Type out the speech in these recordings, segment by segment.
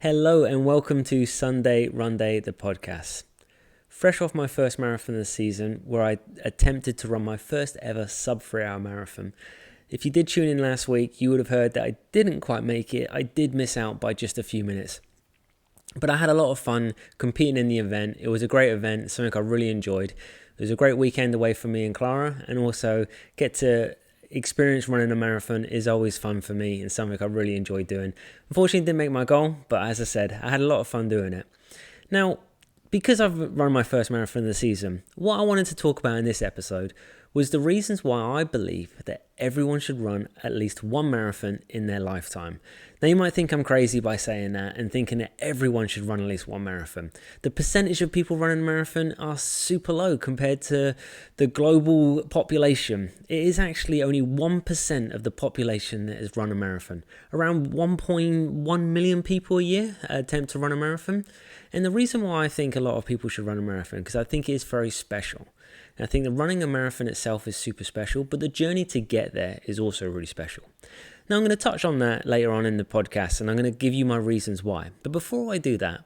Hello and welcome to Sunday Run Day, the podcast. Fresh off my first marathon of the season, where I attempted to run my first ever sub 3 hour marathon. If you did tune in last week, you would have heard that I didn't quite make it. I did miss out by just a few minutes. But I had a lot of fun competing in the event. It was a great event, something I really enjoyed. It was a great weekend away from me and Clara, and also get to experience running a marathon is always fun for me and something I really enjoy doing. Unfortunately, didn't make my goal, but as I said, I had a lot of fun doing it. Now, because I've run my first marathon of the season, what I wanted to talk about in this episode was the reasons why I believe that everyone should run at least one marathon in their lifetime. Now, you might think I'm crazy by saying that and thinking that everyone should run at least one marathon. The percentage of people running a marathon are super low compared to the global population. It is actually only 1% of the population that has run a marathon. Around 1.1 million people a year attempt to run a marathon. And the reason why I think a lot of people should run a marathon, because I think it is very special. And I think that running a marathon itself is super special, but the journey to get there is also really special. Now, I'm going to touch on that later on in the podcast, and I'm going to give you my reasons why. But before I do that,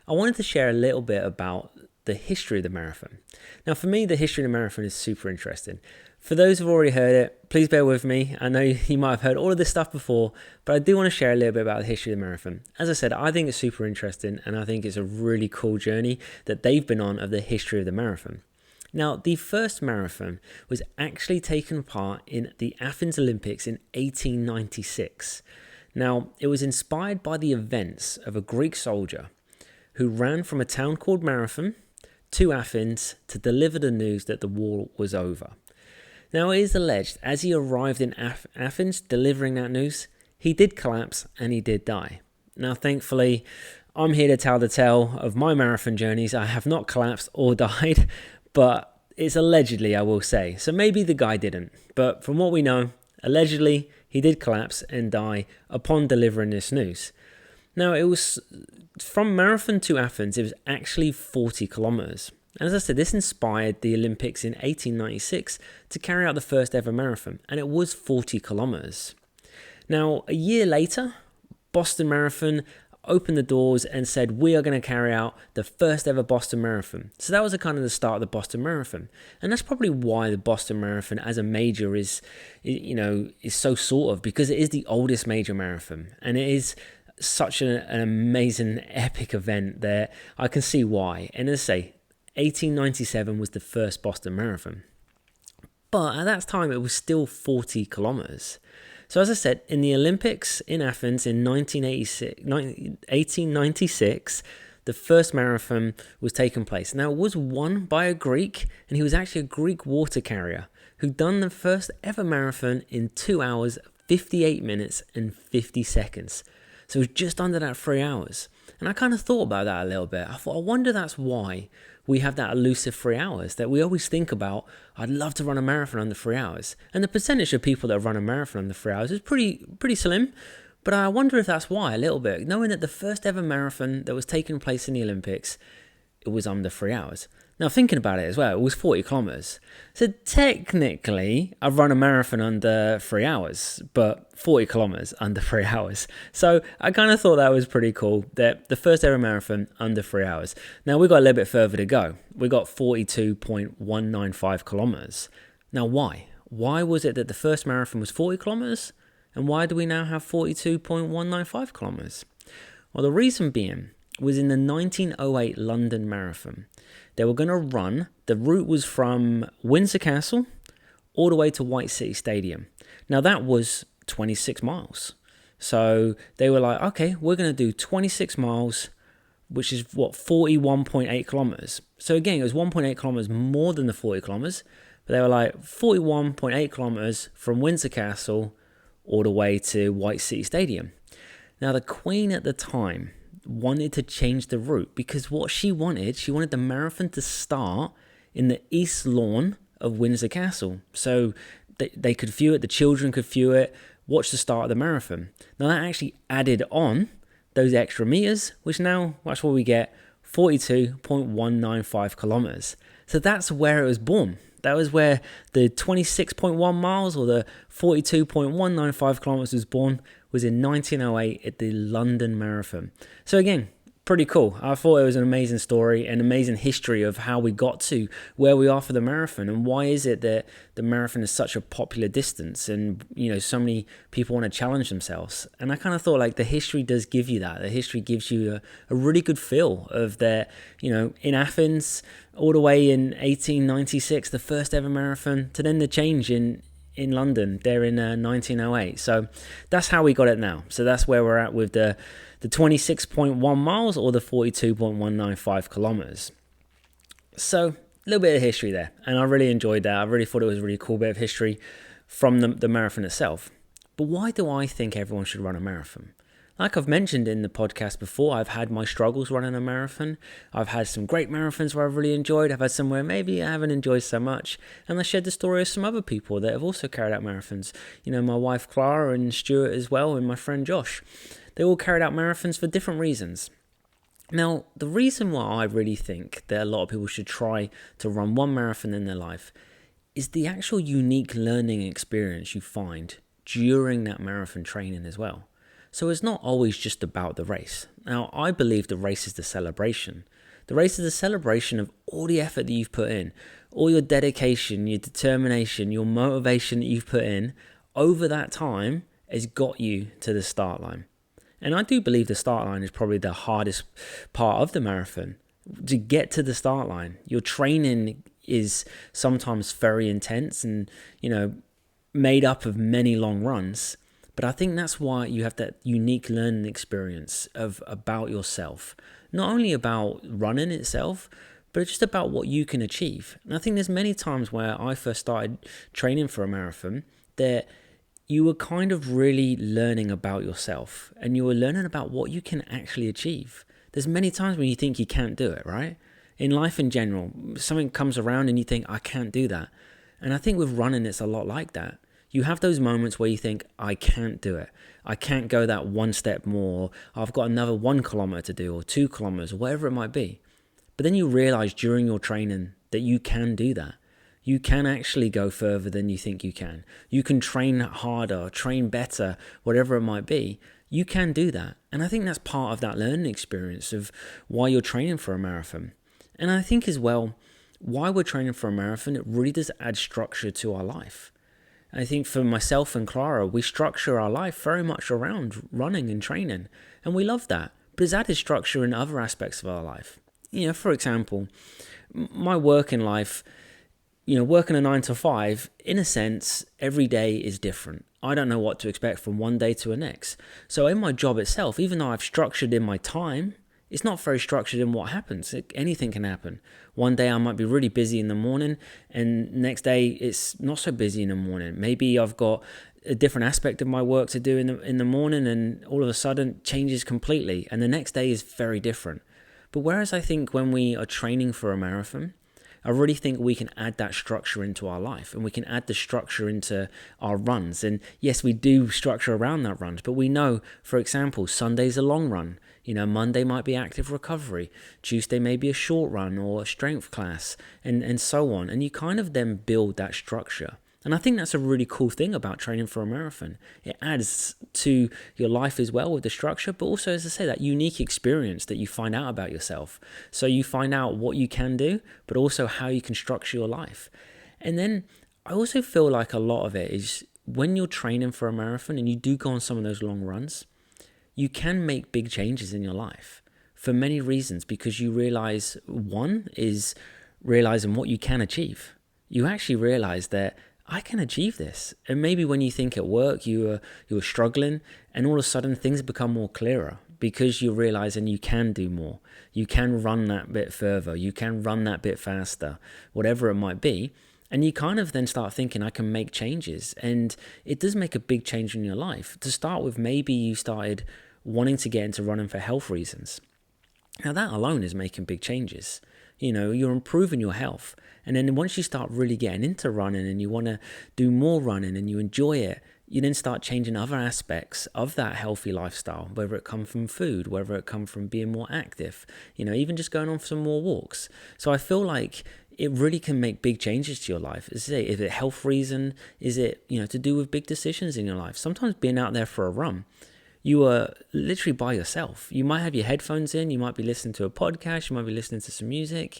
I wanted to share a little bit about the history of the marathon. Now, for me, the history of the marathon is super interesting. For those who've already heard it, please bear with me. I know you might have heard all of this stuff before, but I do want to share a little bit about the history of the marathon. As I said, I think it's super interesting, and I think it's a really cool journey that they've been on of the history of the marathon. Now, the first marathon was actually taken part in the Athens Olympics in 1896. Now, it was inspired by the events of a Greek soldier who ran from a town called Marathon to Athens to deliver the news that the war was over. Now, it is alleged as he arrived in Athens delivering that news, he did collapse and he did die. Now, thankfully, I'm here to tell the tale of my marathon journeys. I have not collapsed or died, but it's allegedly, I will say. So maybe the guy didn't. But from what we know, allegedly, he did collapse and die upon delivering this news. Now, it was from Marathon to Athens, it was actually 40 kilometers. And as I said, this inspired the Olympics in 1896 to carry out the first ever marathon, and it was 40 kilometers. Now, a year later, Boston Marathon opened the doors and said, we are going to carry out the first ever Boston Marathon. So that was kind of the start of the Boston Marathon. And that's probably why the Boston Marathon as a major is so sort of, because it is the oldest major marathon. And it is such an amazing, epic event that I can see why. And as I say, 1897 was the first Boston Marathon. But at that time, it was still 40 kilometers. So as I said, in the Olympics in Athens in 1896, the first marathon was taking place. Now, it was won by a Greek, and he was actually a Greek water carrier who'd done the first ever marathon in 2 hours, 58 minutes and 50 seconds. So it was just under that 3 hours. And I kind of thought about that a little bit. I thought, I wonder that's why we have that elusive 3 hours that we always think about. I'd love to run a marathon under 3 hours. And the percentage of people that run a marathon under 3 hours is pretty slim. But I wonder if that's why a little bit. Knowing that the first ever marathon that was taking place in the Olympics, it was under 3 hours. Now, thinking about it as well, it was 40 kilometers. So technically, I've run a marathon under 3 hours, but 40 kilometers under 3 hours. So I kind of thought that was pretty cool, that the first ever marathon under 3 hours. Now, we got a little bit further to go. We got 42.195 kilometers. Now, why? Why was it that the first marathon was 40 kilometers? And why do we now have 42.195 kilometers? Well, the reason being was in the 1908 London Marathon. They were going to run, the route was from Windsor Castle all the way to White City Stadium. Now that was 26 miles. So they were like, okay, we're going to do 26 miles, which is 41.8 kilometers. So again, it was 1.8 kilometers more than the 40 kilometers. But they were like 41.8 kilometers from Windsor Castle all the way to White City Stadium. Now the Queen at the time wanted to change the route because what she wanted the marathon to start in the east lawn of Windsor Castle. So they could view it, the children could view it, watch the start of the marathon. Now that actually added on those extra meters, which now, that's what we get, 42.195 kilometers. So that's where it was born. That was where the 26.1 miles or the 42.195 kilometers was born, was in 1908 at the London Marathon. So again, pretty cool. I thought it was an amazing story, an amazing history of how we got to where we are for the marathon, and why is it that the marathon is such a popular distance, and so many people want to challenge themselves. And I kind of thought like the history does give you that. The history gives you a really good feel of that, in Athens all the way in 1896, the first ever marathon, to then the change in London there in 1908. So that's how we got it now. So that's where we're at with the 26.1 miles or the 42.195 kilometers. So a little bit of history there, and I really enjoyed that. I really thought it was a really cool bit of history from the marathon itself. But why do I think everyone should run a marathon? Like I've mentioned in the podcast before, I've had my struggles running a marathon. I've had some great marathons where I've really enjoyed. I've had some where maybe I haven't enjoyed so much. And I shared the story of some other people that have also carried out marathons. My wife Clara and Stuart as well, and my friend Josh. They all carried out marathons for different reasons. Now, the reason why I really think that a lot of people should try to run one marathon in their life is the actual unique learning experience you find during that marathon training as well. So it's not always just about the race. Now, I believe the race is the celebration. The race is the celebration of all the effort that you've put in, all your dedication, your determination, your motivation that you've put in over that time has got you to the start line. And I do believe the start line is probably the hardest part of the marathon. To get to the start line, your training is sometimes very intense and, made up of many long runs. But I think that's why you have that unique learning experience about yourself. Not only about running itself, but just about what you can achieve. And I think there's many times where I first started training for a marathon that you were kind of really learning about yourself, and you were learning about what you can actually achieve. There's many times when you think you can't do it, right? In life in general, something comes around and you think, I can't do that. And I think with running, it's a lot like that. You have those moments where you think, I can't do it. I can't go that one step more. I've got another 1 kilometer to do, or 2 kilometers, or whatever it might be. But then you realize during your training that you can do that. You can actually go further than you think you can. You can train harder, train better, whatever it might be. You can do that. And I think that's part of that learning experience of why you're training for a marathon. And I think as well, why we're training for a marathon, it really does add structure to our life. I think for myself and Clara, we structure our life very much around running and training. And we love that. But it's added structure in other aspects of our life. For example, my work in life, working a 9 to 5, in a sense, every day is different. I don't know what to expect from one day to the next. So in my job itself, even though I've structured in my time, it's not very structured in what happens. Anything can happen. One day I might be really busy in the morning, and next day it's not so busy in the morning. Maybe I've got a different aspect of my work to do in the morning, and all of a sudden it changes completely, and the next day is very different. But whereas I think when we are training for a marathon, I really think we can add that structure into our life, and we can add the structure into our runs. And yes, we do structure around that runs, but we know, for example, Sunday's a long run. Monday might be active recovery. Tuesday may be a short run or a strength class, and so on. And you kind of then build that structure. And I think that's a really cool thing about training for a marathon. It adds to your life as well with the structure, but also, as I say, that unique experience that you find out about yourself. So you find out what you can do, but also how you can structure your life. And then I also feel like a lot of it is when you're training for a marathon and you do go on some of those long runs, you can make big changes in your life for many reasons, because you realize, one is realizing what you can achieve. You actually realize that I can achieve this. And maybe when you think at work you were struggling, and all of a sudden things become more clearer because you're realizing you can do more. You can run that bit further. You can run that bit faster, whatever it might be. And you kind of then start thinking, I can make changes. And it does make a big change in your life. To start with, maybe you started wanting to get into running for health reasons. Now that alone is making big changes. You're improving your health. And then once you start really getting into running and you want to do more running and you enjoy it, you then start changing other aspects of that healthy lifestyle, whether it come from food, whether it come from being more active, even just going on for some more walks. So I feel like it really can make big changes to your life. Is it a health reason? Is it, to do with big decisions in your life? Sometimes being out there for a run, you are literally by yourself. You might have your headphones in, you might be listening to a podcast, you might be listening to some music,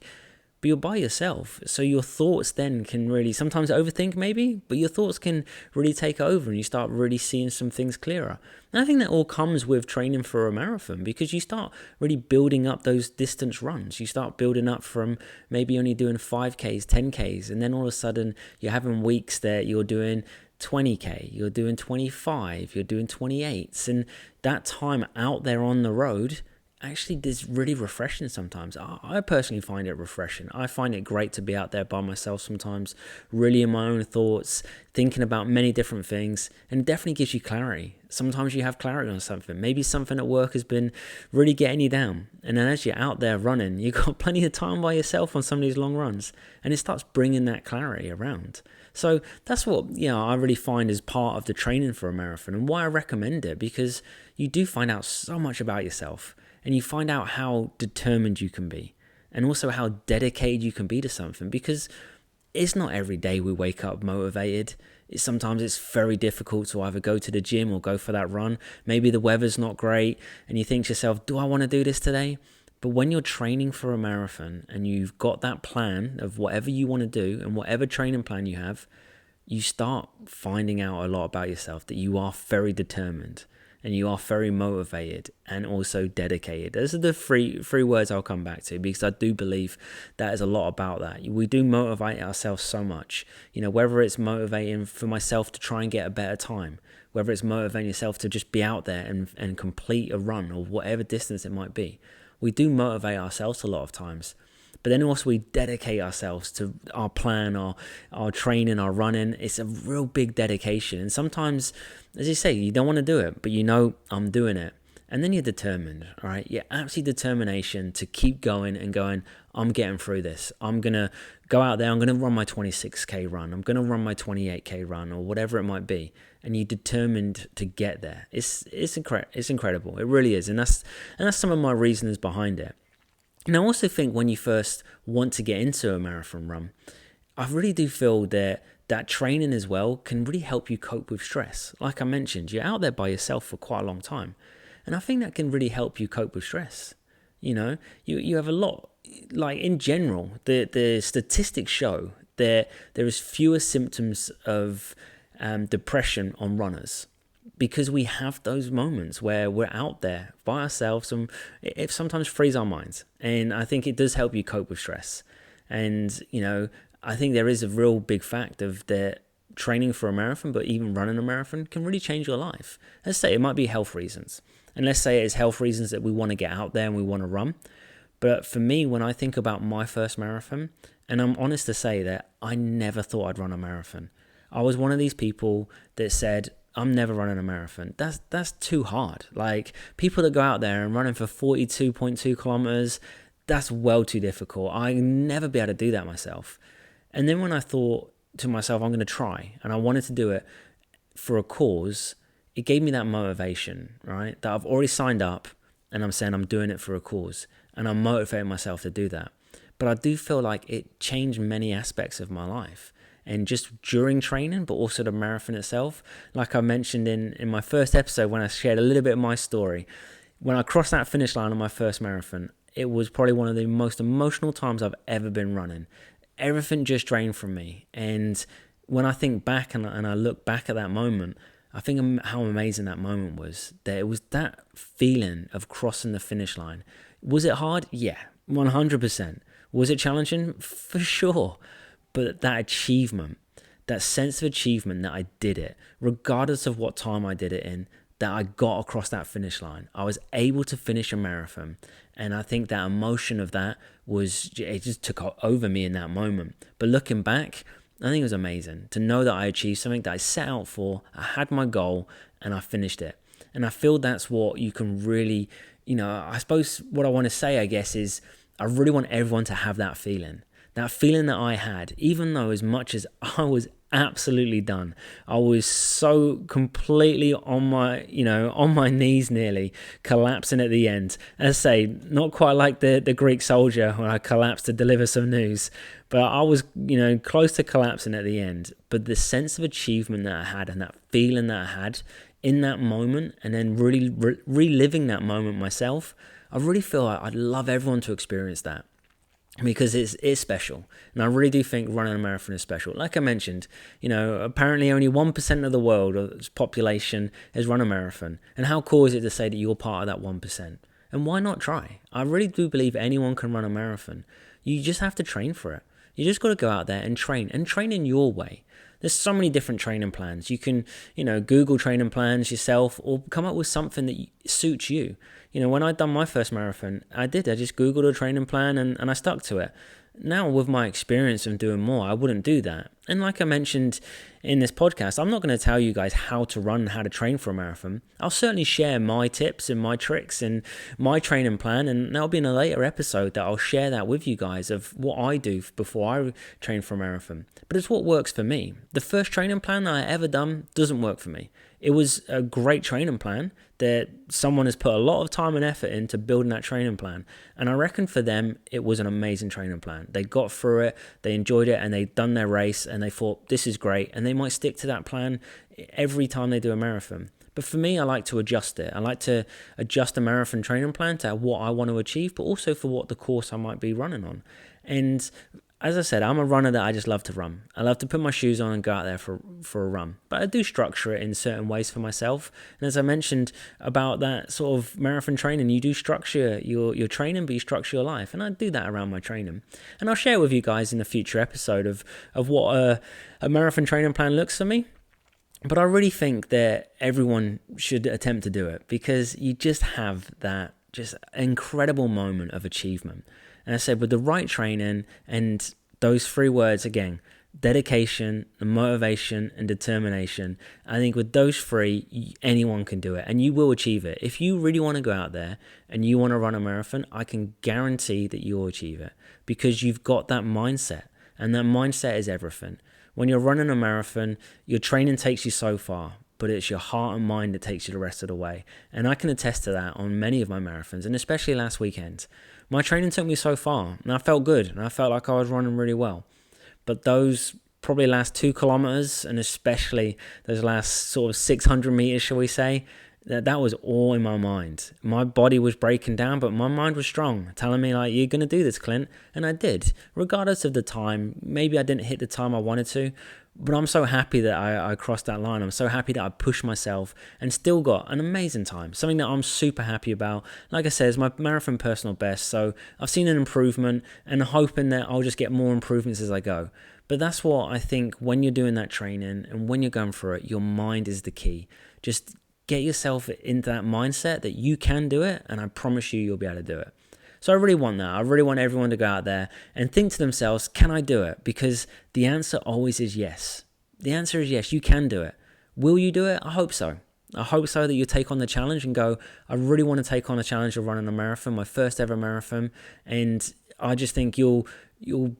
but you're by yourself. So your thoughts then can really sometimes overthink maybe, but your thoughts can really take over and you start really seeing some things clearer. And I think that all comes with training for a marathon, because you start really building up those distance runs. You start building up from maybe only doing 5Ks, 10Ks, and then all of a sudden you're having weeks that you're doing 20K, you're doing 25, you're doing 28s, and that time out there on the road actually is really refreshing sometimes. I personally find it refreshing. I find it great to be out there by myself sometimes, really in my own thoughts, thinking about many different things, and it definitely gives you clarity. Sometimes you have clarity on something. Maybe something at work has been really getting you down, and then as you're out there running, you've got plenty of time by yourself on some of these long runs, and it starts bringing that clarity around. So that's what I really find is part of the training for a marathon, and why I recommend it, because you do find out so much about yourself. And you find out how determined you can be, and also how dedicated you can be to something, because it's not every day we wake up motivated. Sometimes it's very difficult to either go to the gym or go for that run. Maybe the weather's not great and you think to yourself, do I want to do this today? But when you're training for a marathon and you've got that plan of whatever you want to do and whatever training plan you have, you start finding out a lot about yourself, that you are very determined. And you are very motivated and also dedicated. Those are the three words I'll come back to, because I do believe that is a lot about that. We do motivate ourselves so much, whether it's motivating for myself to try and get a better time, whether it's motivating yourself to just be out there and complete a run or whatever distance it might be. We do motivate ourselves a lot of times. But then also we dedicate ourselves to our plan, our training, our running. It's a real big dedication. And sometimes, as you say, you don't want to do it, but I'm doing it. And then you're determined, all right? You're absolutely determination to keep going and going, I'm getting through this. I'm going to go out there, I'm going to run my 26K run. I'm going to run my 28K run, or whatever it might be. And you're determined to get there. It's incredible. It really is. And that's some of my reasons behind it. And I also think when you first want to get into a marathon run, I really do feel that training as well can really help you cope with stress. Like I mentioned, you're out there by yourself for quite a long time. And I think that can really help you cope with stress. You have a lot, like in general, the statistics show that there is fewer symptoms of depression on runners, because we have those moments where we're out there by ourselves and it sometimes frees our minds. And I think it does help you cope with stress. And, I think there is a real big fact of that training for a marathon, but even running a marathon can really change your life. Let's say it might be health reasons. And let's say it's health reasons that we want to get out there and we want to run. But for me, when I think about my first marathon, and I'm honest to say that I never thought I'd run a marathon. I was one of these people that said, I'm never running a marathon. That's too hard. Like, people that go out there and running for 42.2 kilometers, that's well too difficult. I never be able to do that myself. And then when I thought to myself, I'm going to try, and I wanted to do it for a cause, it gave me that motivation, right? That I've already signed up and I'm saying I'm doing it for a cause, and I'm motivating myself to do that. But I do feel like it changed many aspects of my life. And just during training, but also the marathon itself. Like I mentioned in my first episode, when I shared a little bit of my story, when I crossed that finish line on my first marathon, it was probably one of the most emotional times I've ever been running. Everything just drained from me. And when I think back and I look back at that moment, I think how amazing that moment was. That it was that feeling of crossing the finish line. Was it hard? Yeah, 100%. Was it challenging? For sure. But that achievement, that sense of achievement that I did it, regardless of what time I did it in, that I got across that finish line. I was able to finish a marathon. And I think that emotion of that it just took over me in that moment. But looking back, I think it was amazing to know that I achieved something that I set out for. I had my goal and I finished it. And I feel that's what you can really, I suppose what I want to say, I guess, is I really want everyone to have that feeling. That feeling that I had, even though as much as I was absolutely done, I was so completely on my knees nearly, collapsing at the end. As I say, not quite like the Greek soldier when I collapsed to deliver some news, but I was, close to collapsing at the end. But the sense of achievement that I had and that feeling that I had, in that moment and then really reliving that moment myself, I really feel like I'd love everyone to experience that, because it's special. And I really do think running a marathon is special. Like I mentioned, apparently only 1% of the world's population has run a marathon. And how cool is it to say that you're part of that 1%? And why not try? I really do believe anyone can run a marathon. You just have to train for it. You just got to go out there and train in your way. There's so many different training plans. You can, Google training plans yourself, or come up with something that suits you. When I'd done my first marathon, I just Googled a training plan and I stuck to it. Now, with my experience of doing more, I wouldn't do that. And like I mentioned in this podcast, I'm not going to tell you guys how to run and how to train for a marathon. I'll certainly share my tips and my tricks and my training plan, and that'll be in a later episode that I'll share that with you guys of what I do before I train for a marathon. But it's what works for me. The first training plan that I ever done doesn't work for me. It was a great training plan that someone has put a lot of time and effort into building that training plan. And I reckon for them, it was an amazing training plan. They got through it, they enjoyed it, and they'd done their race, and they thought, this is great. And they might stick to that plan every time they do a marathon. But for me, I like to adjust it. I like to adjust a marathon training plan to what I want to achieve, but also for what the course I might be running on. And as I said, I'm a runner that I just love to run. I love to put my shoes on and go out there for a run. But I do structure it in certain ways for myself. And as I mentioned about that sort of marathon training, you do structure your training, but you structure your life. And I do that around my training. And I'll share with you guys in a future episode of what a marathon training plan looks for me. But I really think that everyone should attempt to do it, because you just have that just incredible moment of achievement. And I said, with the right training and those three words again, dedication, motivation, and determination, I think with those three, anyone can do it, and you will achieve it. If you really want to go out there and you want to run a marathon, I can guarantee that you'll achieve it, because you've got that mindset, and that mindset is everything. When you're running a marathon, your training takes you so far, but it's your heart and mind that takes you the rest of the way. And I can attest to that on many of my marathons, and especially last weekend. My training took me so far, and I felt good, and I felt like I was running really well. But those probably last 2 kilometers, and especially those last sort of 600 meters, shall we say, that was all in my mind. My body was breaking down, but my mind was strong, telling me like, you're going to do this, Clint. And I did, regardless of the time. Maybe I didn't hit the time I wanted to, but I'm so happy that I crossed that line. I'm so happy that I pushed myself and still got an amazing time. Something that I'm super happy about. Like I said, it's my marathon personal best. So I've seen an improvement, and hoping that I'll just get more improvements as I go. But that's what I think when you're doing that training and when you're going through it, your mind is the key. Just get yourself into that mindset that you can do it, and I promise you'll be able to do it. So I really want that. I really want everyone to go out there and think to themselves, can I do it? Because the answer always is yes. The answer is yes, you can do it. Will you do it? I hope so. I hope so that you take on the challenge and go, I really want to take on the challenge of running a marathon, my first ever marathon. And I just think you'll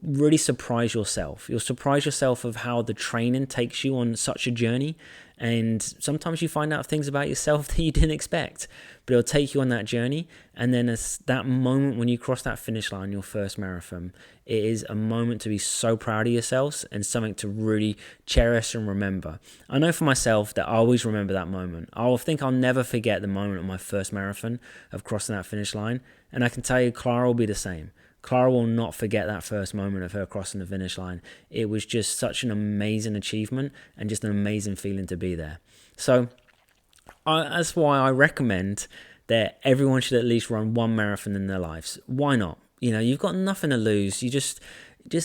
really surprise yourself. You'll surprise yourself of how the training takes you on such a journey. And sometimes you find out things about yourself that you didn't expect, but it'll take you on that journey. And then it's that moment when you cross that finish line, your first marathon, it is a moment to be so proud of yourselves and something to really cherish and remember. I know for myself that I always remember that moment. I'll never forget the moment of my first marathon of crossing that finish line. And I can tell you, Clara will be the same. Clara will not forget that first moment of her crossing the finish line. It was just such an amazing achievement and just an amazing feeling to be there. So that's why I recommend that everyone should at least run one marathon in their lives. Why not? You've got nothing to lose. You just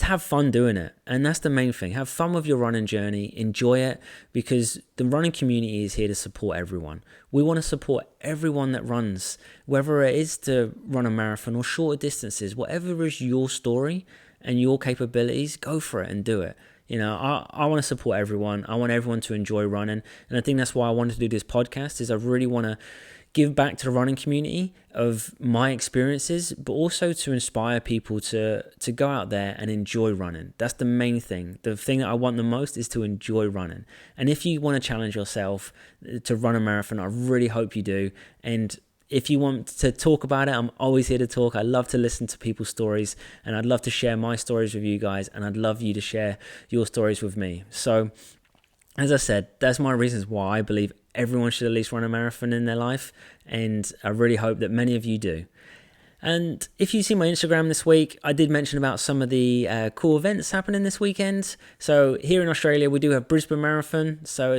have fun doing it. And that's the main thing. Have fun with your running journey. Enjoy it, because the running community is here to support everyone. We want to support everyone that runs, whether it is to run a marathon or shorter distances. Whatever is your story and your capabilities, go for it and do it. I want to support everyone. I want everyone to enjoy running. And I think that's why I wanted to do this podcast, is I really want to give back to the running community of my experiences, but also to inspire people to go out there and enjoy running. That's the main thing. The thing that I want the most is to enjoy running. And if you want to challenge yourself to run a marathon, I really hope you do. And if you want to talk about it, I'm always here to talk. I love to listen to people's stories, and I'd love to share my stories with you guys, and I'd love you to share your stories with me. So as I said, that's my reasons why I believe everyone should at least run a marathon in their life, and I really hope that many of you do. And if you see my Instagram this week, I did mention about some of the cool events happening this weekend. So here in Australia, we do have Brisbane Marathon. So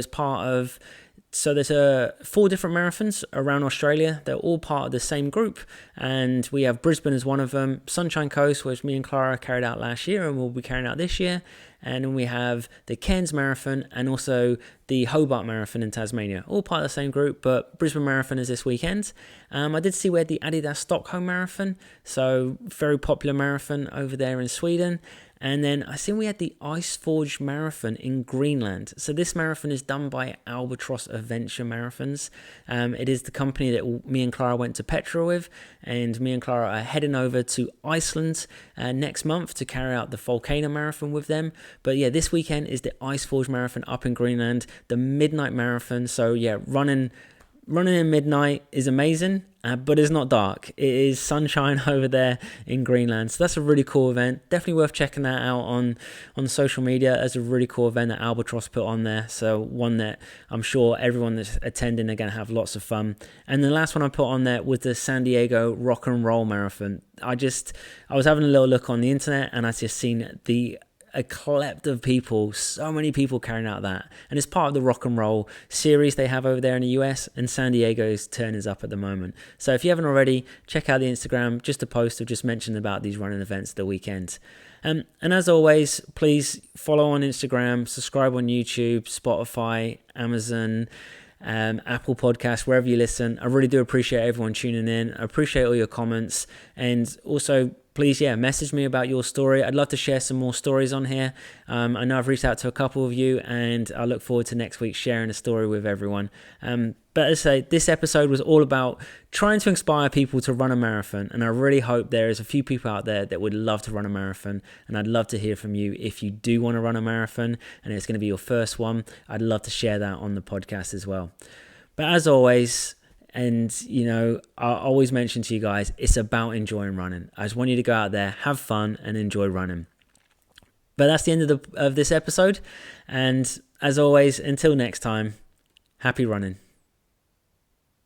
there's 4 different marathons around Australia. They're all part of the same group. And we have Brisbane as one of them. Sunshine Coast, which me and Clara carried out last year and we'll be carrying out this year. And then we have the Cairns Marathon and also the Hobart Marathon in Tasmania. All part of the same group, but Brisbane Marathon is this weekend. I did see we had the Adidas Stockholm Marathon. So very popular marathon over there in Sweden. And then I seen we had the Iceforge Marathon in Greenland. So this marathon is done by Albatross Adventure Marathons. It is the company that me and Clara went to Petra with. And me and Clara are heading over to Iceland next month to carry out the Volcano Marathon with them. But yeah, this weekend is the Iceforge Marathon up in Greenland, the Midnight Marathon. So yeah, running in midnight is amazing, but it's not dark. It is sunshine over there in Greenland. So that's a really cool event. Definitely worth checking that out on social media. As a really cool event that Albatross put on there. So one that I'm sure everyone that's attending are going to have lots of fun. And the last one I put on there was the San Diego Rock and Roll Marathon. I was having a little look on the internet and I just seen a collect of people, so many people carrying out that, and it's part of the rock and roll series they have over there in the US, and San Diego's turn is up at the moment. So if you haven't already, check out the Instagram, just a post of just mentioning about these running events the weekend. And as always, please follow on Instagram, subscribe on YouTube, Spotify, Amazon, Apple Podcasts, wherever you listen. I really do appreciate everyone tuning in. I appreciate all your comments, and also please, message me about your story. I'd love to share some more stories on here. I know I've reached out to a couple of you, and I look forward to next week sharing a story with everyone. But as I say, this episode was all about trying to inspire people to run a marathon, and I really hope there is a few people out there that would love to run a marathon, and I'd love to hear from you if you do want to run a marathon, and it's going to be your first one. I'd love to share that on the podcast as well. But as always, and, I always mention to you guys, it's about enjoying running. I just want you to go out there, have fun, and enjoy running. But that's the end of this episode. And as always, until next time, happy running.